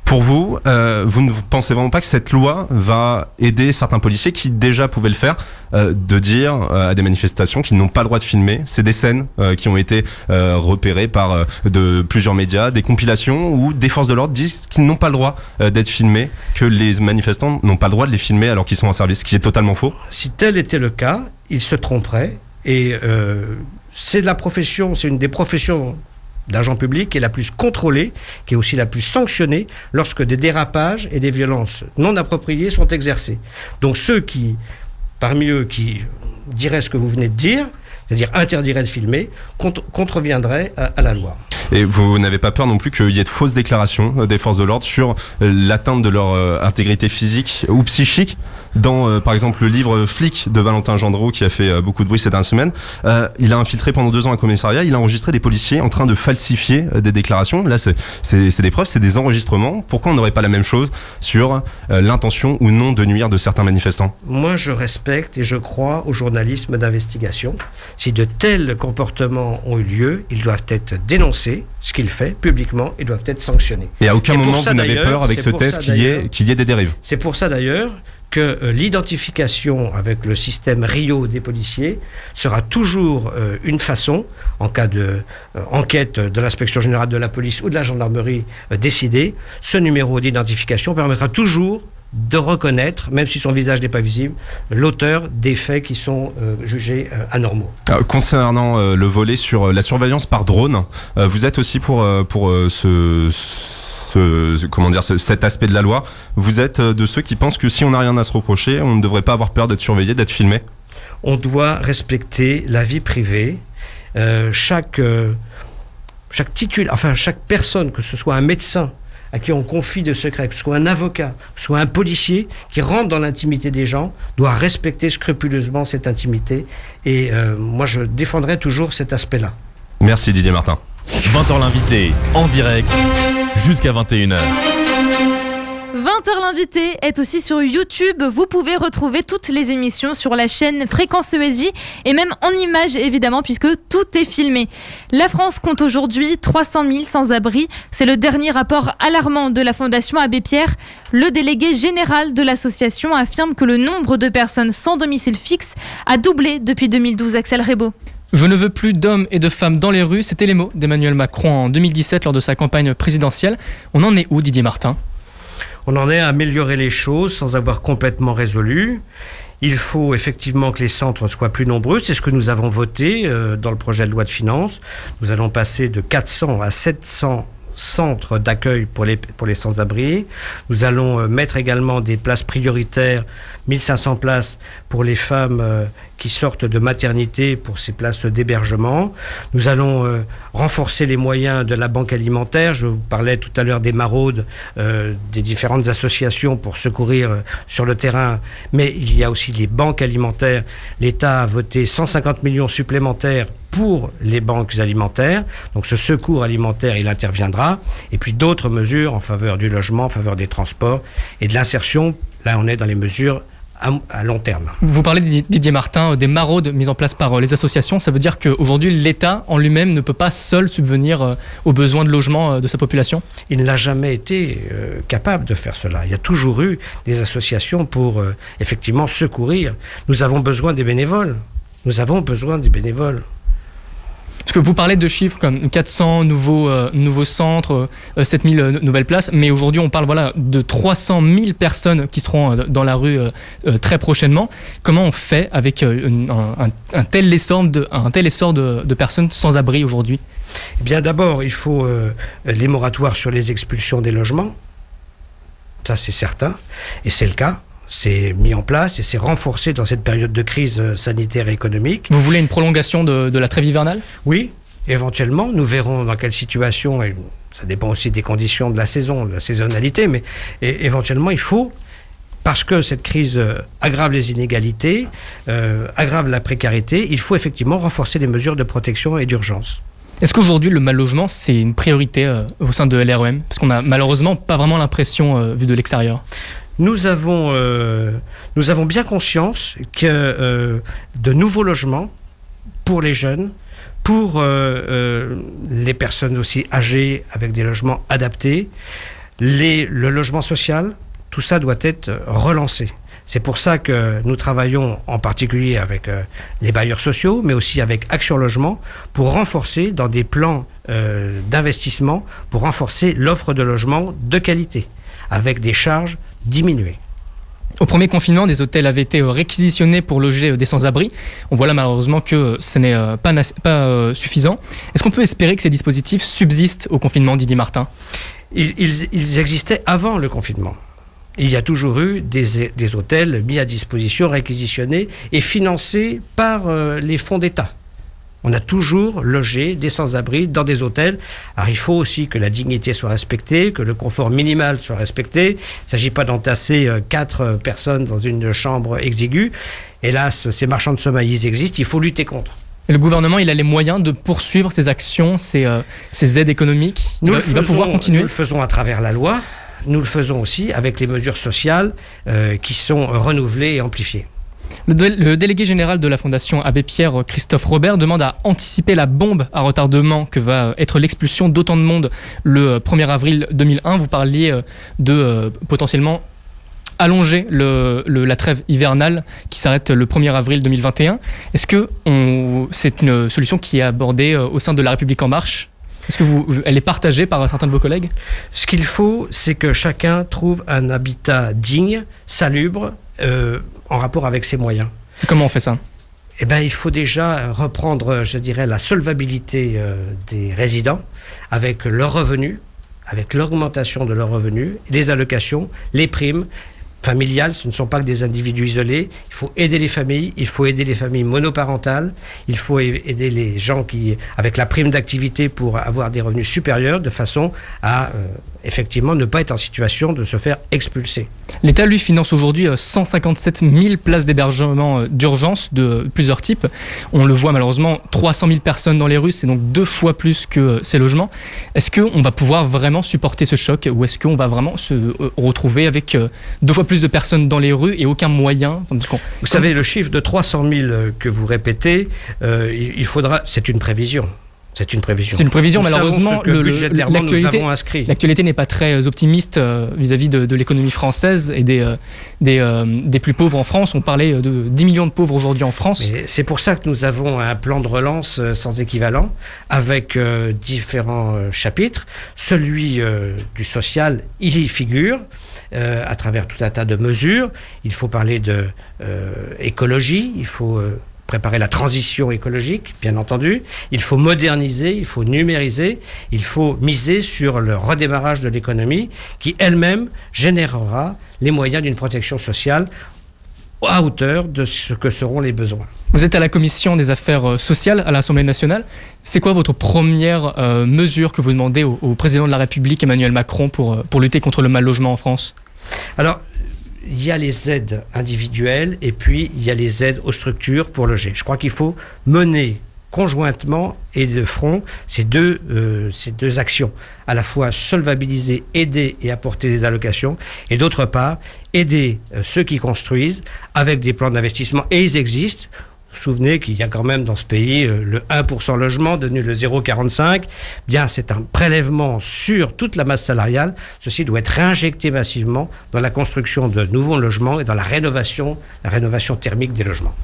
Pour vous, vous ne pensez vraiment pas que cette loi va aider certains policiers qui déjà pouvaient le faire, de dire à des manifestations qu'ils n'ont pas le droit de filmer? C'est des scènes qui ont été repérées par de plusieurs médias, des compilations où des forces de l'ordre disent qu'ils n'ont pas le droit d'être filmés, que les manifestants n'ont pas le droit de les filmer alors qu'ils sont en service, ce qui est totalement faux. Si tel était le cas, ils se tromperaient. Et c'est une des professions d'agent public qui est la plus contrôlée, qui est aussi la plus sanctionnée lorsque des dérapages et des violences non appropriées sont exercées. Donc ceux qui, parmi eux, qui diraient ce que vous venez de dire, c'est-à-dire interdiraient de filmer, contreviendraient à la loi. Et vous n'avez pas peur non plus qu'il y ait de fausses déclarations des forces de l'ordre sur l'atteinte de leur intégrité physique ou psychique dans, par exemple, le livre Flic de Valentin Gendreau qui a fait beaucoup de bruit ces dernières semaines. Il a infiltré pendant 2 ans un commissariat, il a enregistré des policiers en train de falsifier des déclarations. Là, c'est des preuves, c'est des enregistrements. Pourquoi on n'aurait pas la même chose sur l'intention ou non de nuire de certains manifestants? Moi, je respecte et je crois au journalisme d'investigation. Si de tels comportements ont eu lieu, ils doivent être dénoncés, ce qu'il fait publiquement, et doivent être sanctionnés. Et à aucun moment vous n'avez peur avec ce test qu'il y ait des dérives? C'est pour ça d'ailleurs que l'identification avec le système RIO des policiers sera toujours une façon, en cas d'enquête de l'inspection générale de la police ou de la gendarmerie décidée, ce numéro d'identification permettra toujours de reconnaître, même si son visage n'est pas visible, l'auteur des faits qui sont jugés anormaux. Concernant le volet sur la surveillance par drone, vous êtes aussi pour cet aspect de la loi. Vous êtes de ceux qui pensent que si on n'a rien à se reprocher, on ne devrait pas avoir peur d'être surveillé, d'être filmé? On doit respecter la vie privée. Chaque personne, que ce soit un médecin à qui on confie de secrets, que ce soit un avocat, que ce soit un policier qui rentre dans l'intimité des gens, doit respecter scrupuleusement cette intimité. Et moi, je défendrai toujours cet aspect-là. Merci Didier Martin. 20h l'invité, en direct, jusqu'à 21h. 20h l'invité est aussi sur YouTube. Vous pouvez retrouver toutes les émissions sur la chaîne Fréquence ESJ et même en images évidemment puisque tout est filmé. La France compte aujourd'hui 300 000 sans-abri. C'est le dernier rapport alarmant de la Fondation Abbé Pierre. Le délégué général de l'association affirme que le nombre de personnes sans domicile fixe a doublé depuis 2012. Axel Rebaud. Je ne veux plus d'hommes et de femmes dans les rues, c'était les mots d'Emmanuel Macron en 2017 lors de sa campagne présidentielle. On en est où, Didier Martin ? On en est à améliorer les choses sans avoir complètement résolu. Il faut effectivement que les centres soient plus nombreux. C'est ce que nous avons voté dans le projet de loi de finances. Nous allons passer de 400 à 700 centres d'accueil pour les sans-abri. Nous allons mettre également des places prioritaires, 1500 places pour les femmes qui sortent de maternité pour ces places d'hébergement. Nous allons renforcer les moyens de la banque alimentaire. Je vous parlais tout à l'heure des maraudes des différentes associations pour secourir sur le terrain, mais il y a aussi les banques alimentaires. L'État a voté 150 millions supplémentaires pour les banques alimentaires. Donc ce secours alimentaire, il interviendra. Et puis d'autres mesures en faveur du logement, en faveur des transports et de l'insertion. Là, on est dans les mesures à long terme. Vous parlez, Didier Martin, des maraudes mises en place par les associations. Ça veut dire qu'aujourd'hui, l'État en lui-même ne peut pas seul subvenir aux besoins de logement de sa population? Il n'a jamais été capable de faire cela. Il y a toujours eu des associations pour effectivement secourir. Nous avons besoin des bénévoles. Nous avons besoin des bénévoles. Parce que vous parlez de chiffres comme 400 nouveaux centres, 7000 nouvelles places, mais aujourd'hui on parle de 300 000 personnes qui seront dans la rue très prochainement. Comment on fait avec un tel essor de personnes sans abri aujourd'hui? Eh bien d'abord, il faut les moratoires sur les expulsions des logements. Ça c'est certain, et c'est le cas. C'est mis en place et c'est renforcé dans cette période de crise sanitaire et économique. Vous voulez une prolongation de la trêve hivernale? Oui, éventuellement. Nous verrons dans quelle situation, et ça dépend aussi des conditions de la saison, de la saisonnalité, mais éventuellement il faut, parce que cette crise aggrave les inégalités, aggrave la précarité, il faut effectivement renforcer les mesures de protection et d'urgence. Est-ce qu'aujourd'hui le mal-logement c'est une priorité au sein de LREM? Parce qu'on n'a malheureusement pas vraiment l'impression vu de l'extérieur. Nous avons bien conscience que de nouveaux logements pour les jeunes, pour les personnes aussi âgées avec des logements adaptés, le logement social, tout ça doit être relancé. C'est pour ça que nous travaillons en particulier avec les bailleurs sociaux, mais aussi avec Action Logement, pour renforcer dans des plans d'investissement, pour renforcer l'offre de logements de qualité, avec des charges diminuées. Au premier confinement, des hôtels avaient été réquisitionnés pour loger des sans-abri. On voit là malheureusement que ce n'est pas suffisant. Est-ce qu'on peut espérer que ces dispositifs subsistent au confinement, Didier Martin? Ils existaient avant le confinement. Il y a toujours eu des hôtels mis à disposition, réquisitionnés et financés par les fonds d'État. On a toujours logé des sans-abri dans des hôtels. Alors il faut aussi que la dignité soit respectée, que le confort minimal soit respecté. Il ne s'agit pas d'entasser 4 personnes dans une chambre exiguë. Hélas, ces marchands de sommeil, ils existent, il faut lutter contre. Et le gouvernement, il a les moyens de poursuivre ces actions, ces aides économiques. Il va pouvoir continuer. Nous le faisons à travers la loi. Nous le faisons aussi avec les mesures sociales qui sont renouvelées et amplifiées. Le délégué général de la Fondation Abbé Pierre, Christophe Robert, demande à anticiper la bombe à retardement que va être l'expulsion d'autant de monde le 1er avril 2001. Vous parliez de potentiellement allonger la trêve hivernale qui s'arrête le 1er avril 2021. Est-ce que c'est une solution qui est abordée au sein de La République En Marche ? Est-ce qu'elle est partagée par certains de vos collègues ? Ce qu'il faut, c'est que chacun trouve un habitat digne, salubre, en rapport avec ses moyens. Et comment on fait ça ? Eh bien, il faut déjà reprendre, je dirais, la solvabilité des résidents avec leurs revenus, avec l'augmentation de leurs revenus, les allocations, les primes familiales. Ce ne sont pas que des individus isolés. Il faut aider les familles, il faut aider les familles monoparentales, il faut aider les gens avec la prime d'activité pour avoir des revenus supérieurs de façon à effectivement ne pas être en situation de se faire expulser. L'État, lui, finance aujourd'hui 157 000 places d'hébergement d'urgence de plusieurs types. On le voit malheureusement, 300 000 personnes dans les rues, c'est donc 2 fois plus que ces logements. Est-ce qu'on va pouvoir vraiment supporter ce choc ou est-ce qu'on va vraiment se retrouver avec 2 fois plus de personnes dans les rues et aucun moyen Vous savez, le chiffre de 300 000 que vous répétez, il faudra... C'est une prévision. C'est une prévision. C'est une prévision, nous malheureusement. Budgétairement, nous avons inscrit. L'actualité n'est pas très optimiste vis-à-vis de l'économie française et des plus pauvres en France. On parlait de 10 millions de pauvres aujourd'hui en France. Mais c'est pour ça que nous avons un plan de relance sans équivalent avec différents chapitres. Celui du social, il y figure à travers tout un tas de mesures. Il faut parler d'écologie, il faut... préparer la transition écologique, bien entendu. Il faut moderniser, il faut numériser, il faut miser sur le redémarrage de l'économie qui elle-même générera les moyens d'une protection sociale à hauteur de ce que seront les besoins. Vous êtes à la commission des affaires sociales à l'Assemblée nationale. C'est quoi votre première mesure que vous demandez au président de la République, Emmanuel Macron, pour lutter contre le mal-logement en France ? Alors, il y a les aides individuelles et puis il y a les aides aux structures pour loger. Je crois qu'il faut mener conjointement et de front ces deux actions. À la fois solvabiliser, aider et apporter des allocations et d'autre part aider ceux qui construisent avec des plans d'investissement. Et ils existent. Vous vous souvenez qu'il y a quand même dans ce pays le 1% logement devenu le 0,45. Bien, c'est un prélèvement sur toute la masse salariale. Ceci doit être réinjecté massivement dans la construction de nouveaux logements et dans la rénovation thermique des logements.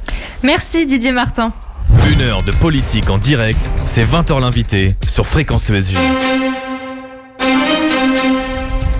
Merci Didier Martin. 1 heure de politique en direct, c'est 20h l'invité sur Fréquence ESJ.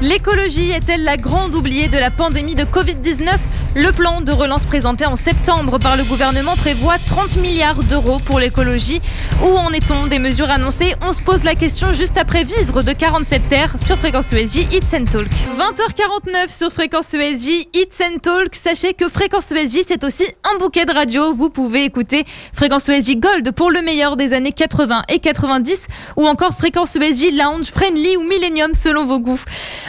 L'écologie est-elle la grande oubliée de la pandémie de Covid-19 ? Le plan de relance présenté en septembre par le gouvernement prévoit 30 milliards d'euros pour l'écologie. Où en est-on des mesures annoncées ? On se pose la question juste après Vivre de 47 Terres sur Fréquence ESJ Hits and Talk. 20h49 sur Fréquence ESJ Hits and Talk. Sachez que Fréquence ESJ c'est aussi un bouquet de radio. Vous pouvez écouter Fréquence ESJ Gold pour le meilleur des années 80 et 90 ou encore Fréquence ESJ Lounge, Friendly ou Millennium selon vos goûts.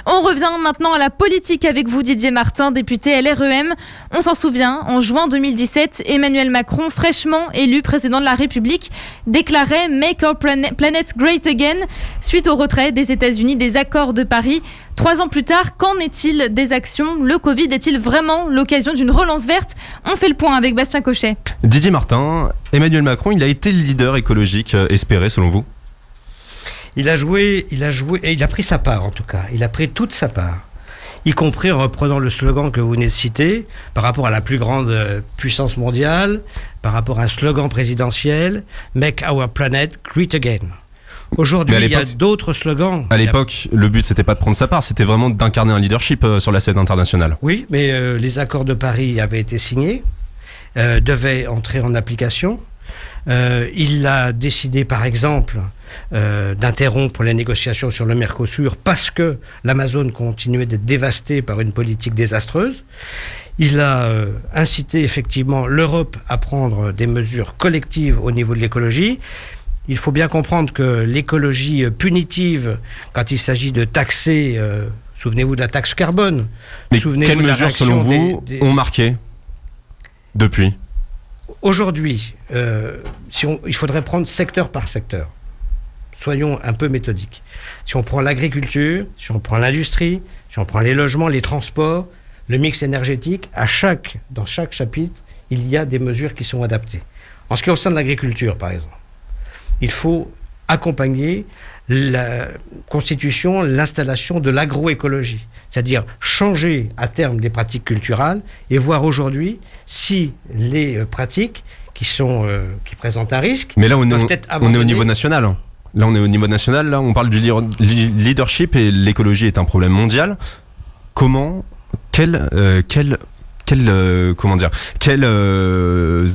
On revient maintenant à la politique avec vous Didier Martin, député LREM. On s'en souvient, en juin 2017, Emmanuel Macron, fraîchement élu président de la République, déclarait « Make our planet great again » suite au retrait des États-Unis des accords de Paris. 3 ans plus tard, qu'en est-il des actions ? Le Covid est-il vraiment l'occasion d'une relance verte ? On fait le point avec Bastien Cochet. Didier Martin, Emmanuel Macron, il a été le leader écologique espéré selon vous ? Il a joué, et il a pris sa part en tout cas. Il a pris toute sa part. Y compris en reprenant le slogan que vous venez de citer, par rapport à la plus grande puissance mondiale, par rapport à un slogan présidentiel, « Make our planet great again ». Aujourd'hui, il y a d'autres slogans. À l'époque, le but, c'était pas de prendre sa part, c'était vraiment d'incarner un leadership sur la scène internationale. Oui, mais les accords de Paris avaient été signés, devaient entrer en application. Il a décidé, par exemple, d'interrompre les négociations sur le Mercosur parce que l'Amazone continuait d'être dévastée par une politique désastreuse. Il a incité effectivement l'Europe à prendre des mesures collectives au niveau de l'écologie. Il faut bien comprendre que l'écologie punitive, quand il s'agit de taxer, souvenez-vous de la taxe carbone. Mais quelles mesures, selon vous, ont marqué depuis ? Aujourd'hui, il faudrait prendre secteur par secteur. Soyons un peu méthodiques. Si on prend l'agriculture, si on prend l'industrie, si on prend les logements, les transports, le mix énergétique, dans chaque chapitre, il y a des mesures qui sont adaptées. En ce qui concerne l'agriculture, par exemple, il faut accompagner la constitution, l'installation de l'agroécologie, c'est-à-dire changer à terme les pratiques culturelles et voir aujourd'hui si les pratiques qui présentent un risque. Mais là, on est au niveau national. Là, on parle du leadership et l'écologie est un problème mondial. Quelles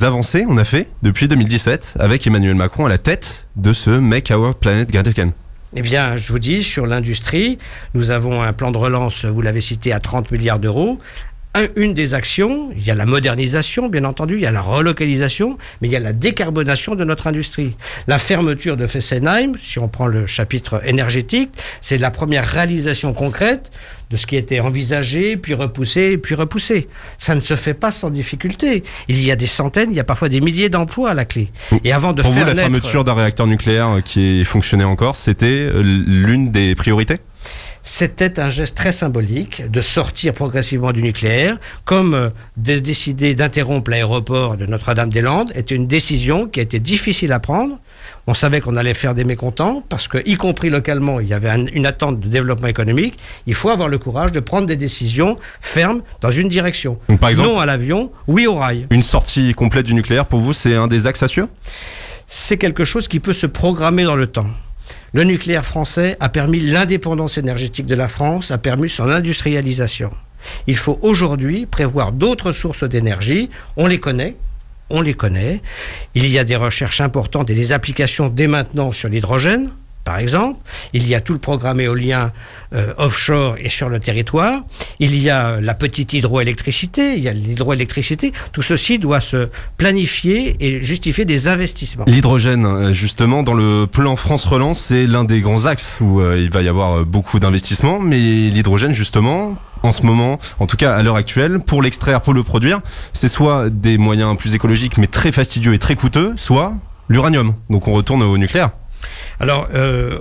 avancées on a fait depuis 2017 avec Emmanuel Macron à la tête de ce Make Our Planet Great Again? Eh bien, je vous dis, sur l'industrie, nous avons un plan de relance, vous l'avez cité, à 30 milliards d'euros. Une des actions, il y a la modernisation, bien entendu, il y a la relocalisation, mais il y a la décarbonation de notre industrie. La fermeture de Fessenheim, si on prend le chapitre énergétique, c'est la première réalisation concrète de ce qui était envisagé, puis repoussé, puis repoussé. Ça ne se fait pas sans difficulté. Il y a des centaines, il y a parfois des milliers d'emplois à la clé. Et avant de Pour vous, la fermeture d'un réacteur nucléaire qui fonctionnait encore, c'était l'une des priorités ? C'était un geste très symbolique de sortir progressivement du nucléaire, comme de décider d'interrompre l'aéroport de Notre-Dame-des-Landes était une décision qui a été difficile à prendre. On savait qu'on allait faire des mécontents parce que, y compris localement, il y avait une attente de développement économique. Il faut avoir le courage de prendre des décisions fermes dans une direction. Donc, par exemple, non à l'avion, oui au rail. Une sortie complète du nucléaire, pour vous, c'est un des axes à suivre ? C'est quelque chose qui peut se programmer dans le temps. Le nucléaire français a permis l'indépendance énergétique de la France, a permis son industrialisation. Il faut aujourd'hui prévoir d'autres sources d'énergie. On les connaît. Il y a des recherches importantes et des applications dès maintenant sur l'hydrogène, par exemple. Il y a tout le programme éolien offshore et sur le territoire. Il y a la petite hydroélectricité, il y a l'hydroélectricité. Tout ceci doit se planifier et justifier des investissements. L'hydrogène, justement, dans le plan France Relance, c'est l'un des grands axes où il va y avoir beaucoup d'investissements. Mais l'hydrogène, justement, en ce moment, en tout cas à l'heure actuelle, pour l'extraire, pour le produire, c'est soit des moyens plus écologiques mais très fastidieux et très coûteux, soit l'uranium. Donc on retourne au nucléaire. Alors,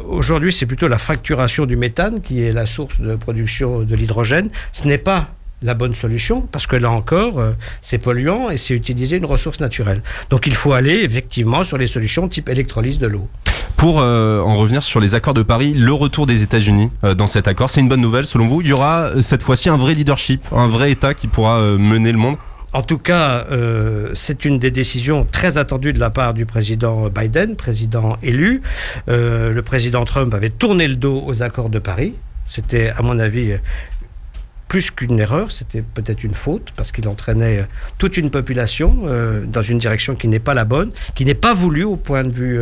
aujourd'hui, c'est plutôt la fracturation du méthane qui est la source de production de l'hydrogène. Ce n'est pas la bonne solution, parce que là encore, c'est polluant et c'est utiliser une ressource naturelle. Donc il faut aller effectivement sur les solutions type électrolyse de l'eau. Pour en revenir sur les accords de Paris, le retour des États-Unis dans cet accord, c'est une bonne nouvelle selon vous? Il y aura cette fois-ci un vrai leadership, un vrai État qui pourra mener le monde? En tout cas, c'est une des décisions très attendues de la part du président Biden, président élu. Le président Trump avait tourné le dos aux accords de Paris. C'était, à mon avis, plus qu'une erreur, c'était peut-être une faute, parce qu'il entraînait toute une population dans une direction qui n'est pas la bonne, qui n'est pas voulue au point de vue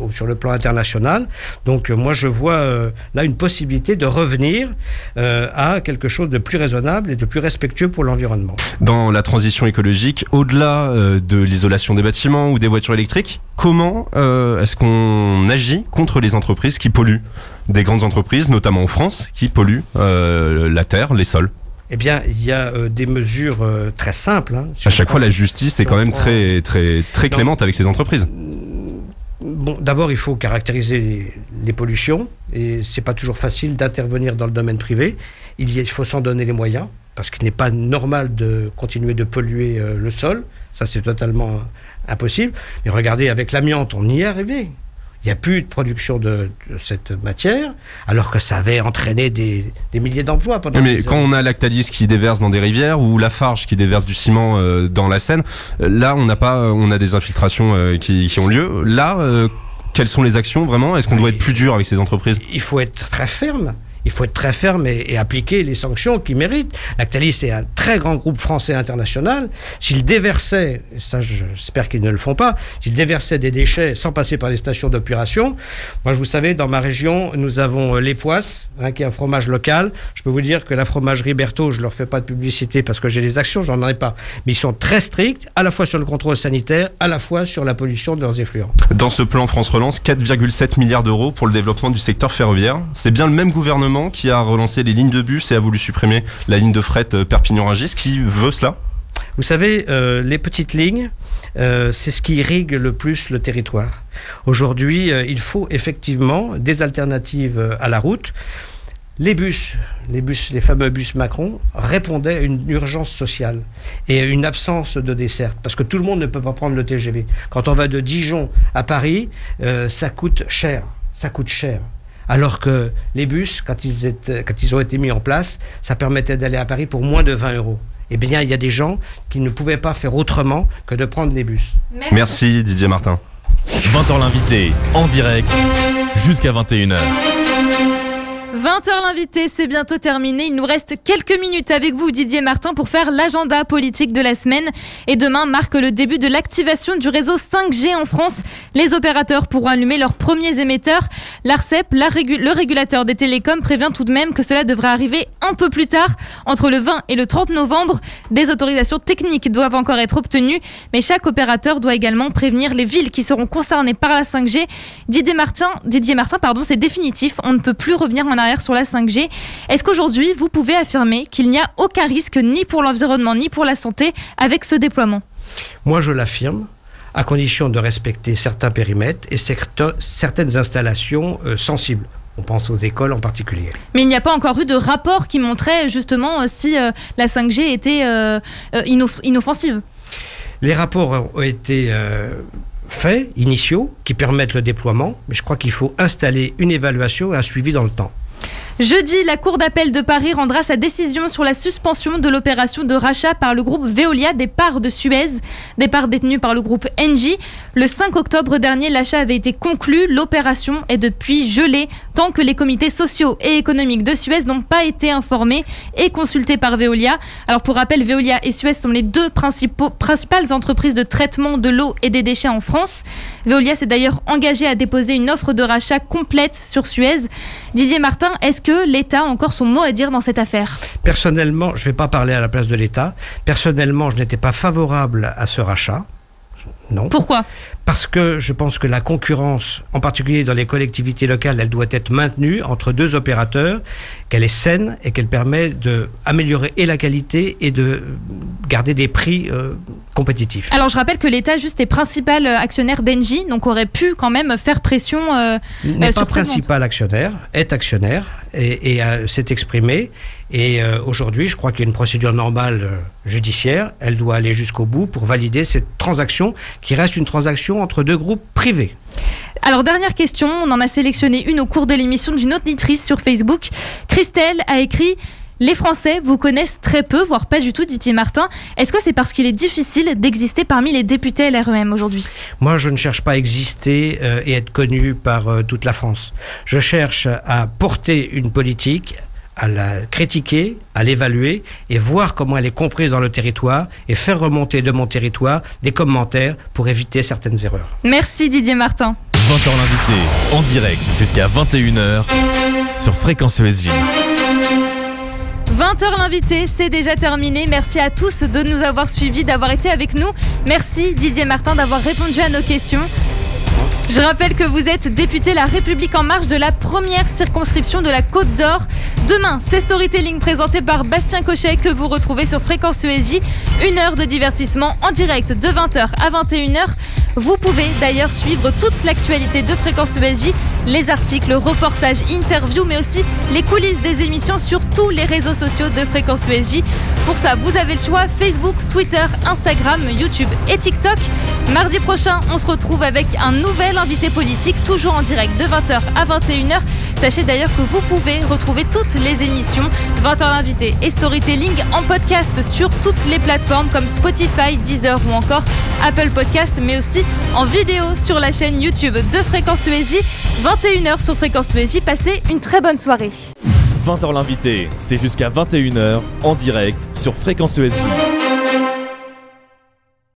sur le plan international. Donc moi je vois là une possibilité de revenir à quelque chose de plus raisonnable et de plus respectueux pour l'environnement. Dans la transition écologique, au-delà de l'isolation des bâtiments ou des voitures électriques, comment est-ce qu'on agit contre les entreprises qui polluent? Des grandes entreprises, notamment en France, qui polluent la terre, les sols. Eh bien, il y a des mesures très simples. Hein, à chaque fois, la justice est quand même très clémente avec ces entreprises. Bon, d'abord, il faut caractériser les pollutions, et c'est pas toujours facile d'intervenir dans le domaine privé. Il faut s'en donner les moyens, parce qu'il n'est pas normal de continuer de polluer le sol. Ça, c'est totalement impossible. Mais regardez, avec l'amiante, on y est arrivé. Il n'y a plus de production de cette matière, alors que ça avait entraîné des milliers d'emplois pendant des années. Mais quand on a Lactalis qui déverse dans des rivières ou Lafarge qui déverse du ciment dans la Seine, là on a des infiltrations qui ont lieu. Là, quelles sont les actions vraiment? Est-ce qu'on doit être plus dur avec ces entreprises? Il faut être très ferme. il faut être très ferme et appliquer les sanctions qu'ils méritent. Lactalis est un très grand groupe français international. S'ils déversaient, et ça j'espère qu'ils ne le font pas, s'ils déversaient des déchets sans passer par les stations d'épuration, moi vous savez, dans ma région, nous avons les Poisses, qui est un fromage local. Je peux vous dire que la fromagerie Berthaud, je ne leur fais pas de publicité parce que j'ai des actions, j'en ai pas. Mais ils sont très stricts, à la fois sur le contrôle sanitaire, à la fois sur la pollution de leurs effluents. Dans ce plan France Relance, 4,7 milliards d'euros pour le développement du secteur ferroviaire. C'est bien le même gouvernement qui a relancé les lignes de bus et a voulu supprimer la ligne de fret Perpignan-Rungis. Qui veut cela ? Vous savez, les petites lignes, c'est ce qui irrigue le plus le territoire. Aujourd'hui, il faut effectivement des alternatives à la route. Les fameux bus Macron, répondaient à une urgence sociale et à une absence de desserte, parce que tout le monde ne peut pas prendre le TGV. Quand on va de Dijon à Paris, ça coûte cher. Alors que les bus, quand ils ont été mis en place, ça permettait d'aller à Paris pour moins de 20 €. Eh bien, il y a des gens qui ne pouvaient pas faire autrement que de prendre les bus. Merci Didier Martin. 20h l'invité, en direct, jusqu'à 21h. 20h l'invité, c'est bientôt terminé. Il nous reste quelques minutes avec vous, Didier Martin, pour faire l'agenda politique de la semaine. Et demain marque le début de l'activation du réseau 5G en France. Les opérateurs pourront allumer leurs premiers émetteurs. L'ARCEP, le régulateur des télécoms, prévient tout de même que cela devrait arriver un peu plus tard, entre le 20 et le 30 novembre. Des autorisations techniques doivent encore être obtenues, mais chaque opérateur doit également prévenir les villes qui seront concernées par la 5G. Didier Martin, c'est définitif. On ne peut plus revenir en arrière sur la 5G. Est-ce qu'aujourd'hui, vous pouvez affirmer qu'il n'y a aucun risque ni pour l'environnement ni pour la santé avec ce déploiement ? Moi, je l'affirme, à condition de respecter certains périmètres et certaines installations sensibles. On pense aux écoles en particulier. Mais il n'y a pas encore eu de rapport qui montrait justement si la 5G était inoffensive. Les rapports ont été faits, initiaux, qui permettent le déploiement, mais je crois qu'il faut installer une évaluation et un suivi dans le temps. Jeudi, la Cour d'appel de Paris rendra sa décision sur la suspension de l'opération de rachat par le groupe Veolia des parts de Suez, des parts détenues par le groupe Engie. Le 5 octobre dernier, l'achat avait été conclu. L'opération est depuis gelée tant que les comités sociaux et économiques de Suez n'ont pas été informés et consultés par Veolia. Alors pour rappel, Veolia et Suez sont les deux principales entreprises de traitement de l'eau et des déchets en France. Veolia s'est d'ailleurs engagé à déposer une offre de rachat complète sur Suez. Didier Martin, est-ce que l'État a encore son mot à dire dans cette affaire ? Personnellement, je ne vais pas parler à la place de l'État. Personnellement, je n'étais pas favorable à ce rachat. Non. Pourquoi ? Parce que je pense que la concurrence, en particulier dans les collectivités locales, elle doit être maintenue entre deux opérateurs, qu'elle est saine et qu'elle permet d'améliorer et la qualité et de garder des prix compétitifs. Alors je rappelle que l'État juste est principal actionnaire d'Engie, donc aurait pu quand même faire pression n'est sur pas principal actionnaire, est actionnaire et s'est exprimé. Et aujourd'hui, je crois qu'il y a une procédure normale judiciaire. Elle doit aller jusqu'au bout pour valider cette transaction qui reste une transaction entre deux groupes privés. Alors dernière question, on en a sélectionné une au cours de l'émission d'une auditrice sur Facebook. Christelle a écrit: les Français vous connaissent très peu, voire pas du tout, Didier Martin. Est-ce que c'est parce qu'il est difficile d'exister parmi les députés LREM aujourd'hui ? Moi, je ne cherche pas à exister et être connu par toute la France. Je cherche à porter une politique, à la critiquer, à l'évaluer et voir comment elle est comprise dans le territoire et faire remonter de mon territoire des commentaires pour éviter certaines erreurs. Merci Didier Martin. 20h l'invité, en direct jusqu'à 21h sur Fréquence ESJ. 20h l'invité, c'est déjà terminé. Merci à tous de nous avoir suivis, d'avoir été avec nous. Merci Didier Martin d'avoir répondu à nos questions. Je rappelle que vous êtes député La République En Marche de la première circonscription de la Côte d'Or. Demain, c'est Storytelling présenté par Bastien Cochet que vous retrouvez sur Fréquence ESJ. 1 heure de divertissement en direct de 20h à 21h. Vous pouvez d'ailleurs suivre toute l'actualité de Fréquence ESJ, les articles, reportages, interviews, mais aussi les coulisses des émissions sur tous les réseaux sociaux de Fréquence ESJ. Pour ça, vous avez le choix: Facebook, Twitter, Instagram, YouTube et TikTok. Mardi prochain, on se retrouve avec un nouvel invité politique, toujours en direct de 20h à 21h. Sachez d'ailleurs que vous pouvez retrouver toutes les émissions 20h l'invité et Storytelling en podcast sur toutes les plateformes comme Spotify, Deezer ou encore Apple Podcast, mais aussi en vidéo sur la chaîne YouTube de Fréquence ESJ. 21h sur Fréquence ESJ. Passez une très bonne soirée. 20h l'invité, c'est jusqu'à 21h en direct sur Fréquence ESJ.